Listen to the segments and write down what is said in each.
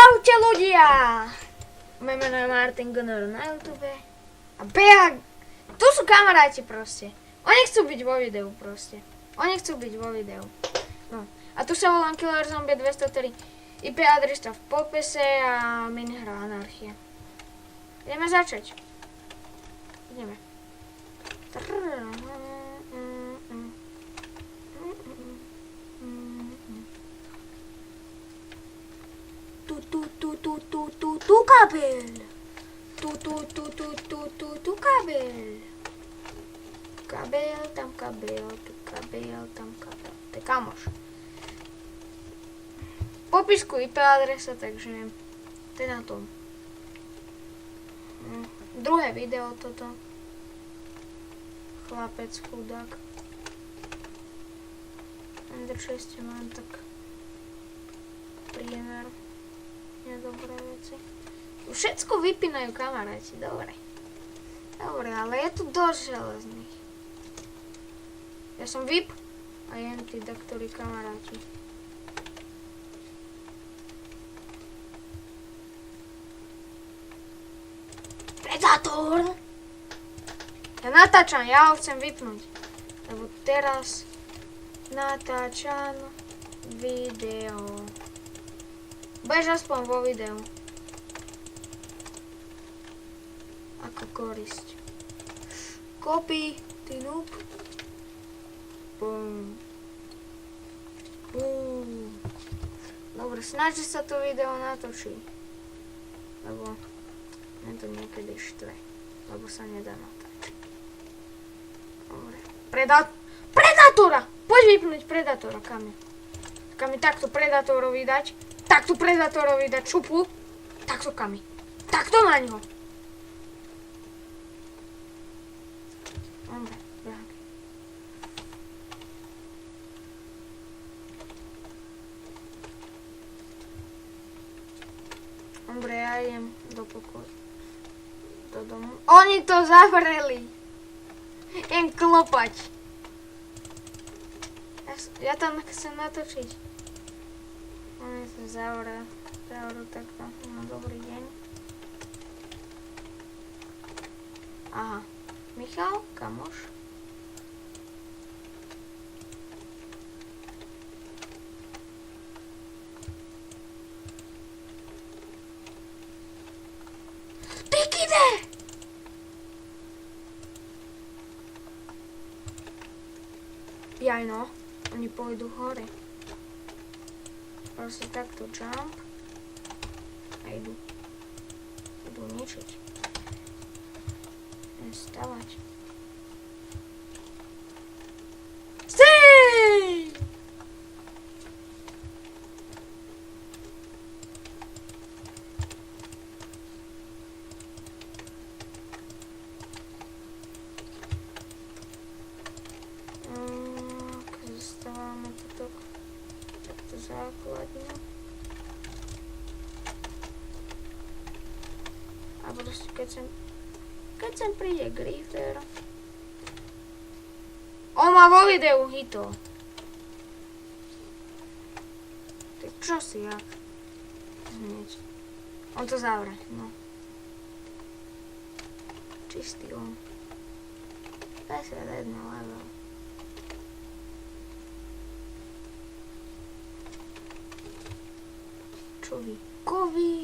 Čaute ľudia! Moje meno je Martin Gunnar na YouTube. A Bea... Tu sú kamaráti proste. Oni chcú byť vo videu proste. Oni chcú byť vo videu. No. A tu sa volám Killer Zombie 203. IP adresa v popise a minihra Anarchia. Ideme začať. Ideme. Tu kabel. Tu kabel. Kabel, tam kabel, tu kabel, tam kabel. To je kamoš. V popisku IP adresa, takže to je na tom. Druhé video toto. Chlapec, chudák. Ender 6 mám tak priemer. Nedobré veci. Všetko vypínajú kamaráti, dobre. Dobre, ale je tu dosť železných. Ja som VIP a jen tí ktorí kamaráti. Predator! Ja natáčam, ja ho chcem vypnúť. Lebo teraz natáčam video. Budeš aspoň vo videu. Ako korisť. Copy, ty noob. Bum. Bum. Dobre, snaží sa to video natočí. Lebo mňa to niekedy štve. Lebo sa nedá natáčať. Dobre. Predátora! Poď vypnúť Predátora, Kami. Kami, takto Predátorovi dať. Takto Predátorovi dať šupu. Takto, Kami. Takto na ňo. Dobre, behám. Dobre, ja idem do pokoja. Do domu. Oni to zavreli. Jen klopať. Ja tam chcem natočiť. Oni to zavreli takto. No, dobrý deň. Aha. Michal, kamoš. Pikide! Jaj no, oni pôjdu hore. Proste takto jump. A idú. Idú ničiť. Stavať. Sej! Zastávame toto takto základne. A proste keď sem príde Grifter. On má vo videu hito. Ty čo si jak? Hneď. On to zavre, no. Čistý on. 51 level. Čovíkovi.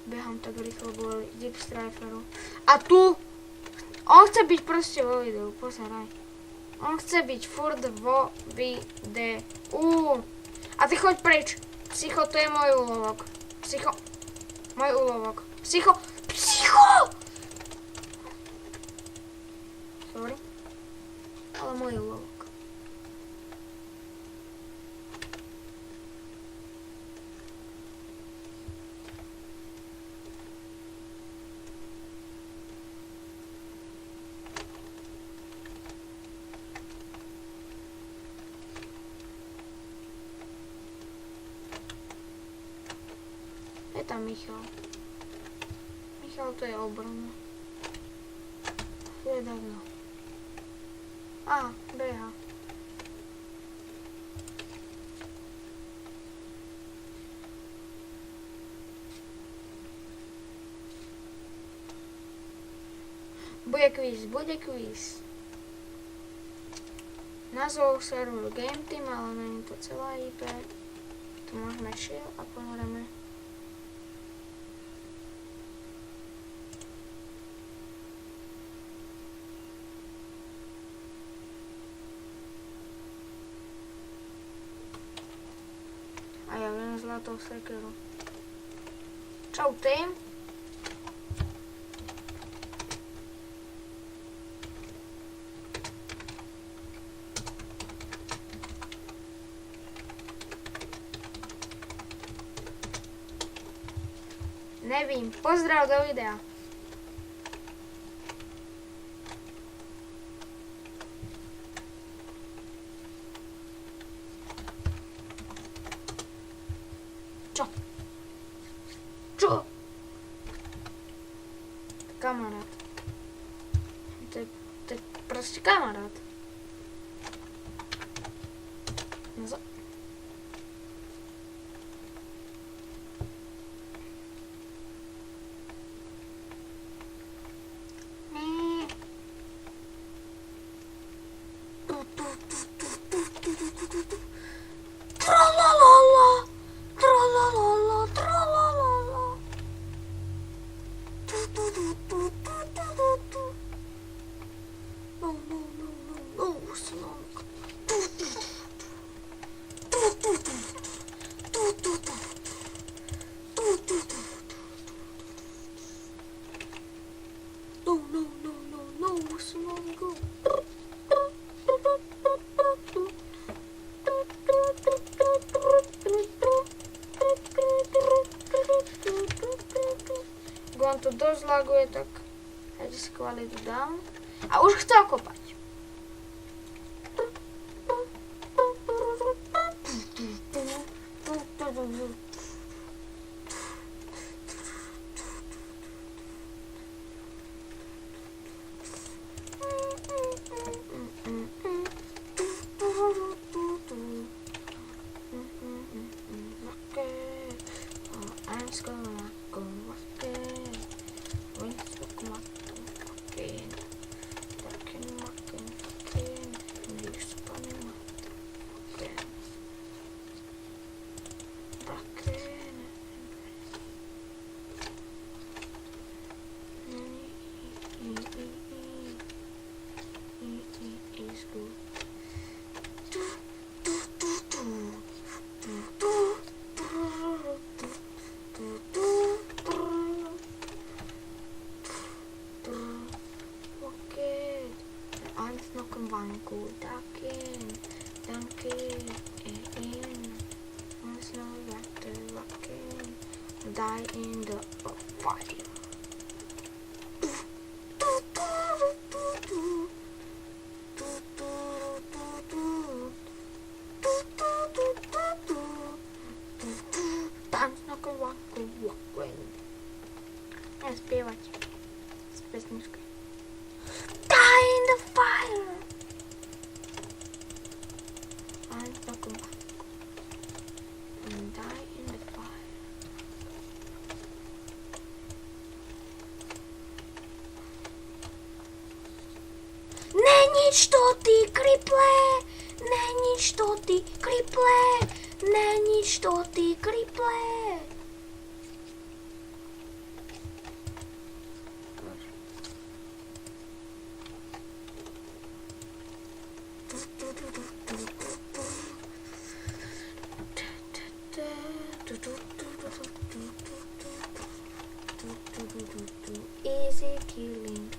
Behám tak rýchlo kvôli Deep Striferu. A tu! On chce byť proste vo videu, pozeraj. On chce byť furt vo videu. A ty choď preč. Psycho, to je môj úlovok. Psycho. Môj úlovok. Psycho. Psycho! Sorry. Ale môj úlovok. Je tam Michal. Michal to je obrana. Je dávno. Á, beha. Bude quiz. Názov serveru Game Team, ale není to celá IP. Tu môžeme shield a pozrieme. A ja viem zlatou sekeru. Čau tým. Nevím, pozdrav do videa. Čo? Kamarát. To je proste kamarát. No on to dosť laguje, tak hejde si kvalitu dám. A už chce okopať. Vanku, takin, dankin, in, once no vector, rockin, die in the fire. Dance na vanku, walkway. Ja śpiewać z pesniczką. Die in the fire. And die in the fire. Není to ty kriple, není to ty kriple, není to ty kriple. Easy killing.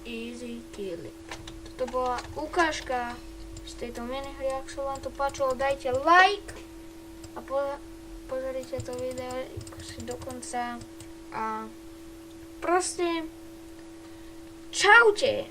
Easy killing. Toto bola ukážka z tejto minihry. Ak sa vám to páčilo, dajte like a pozrite to video do konca a proste čaute.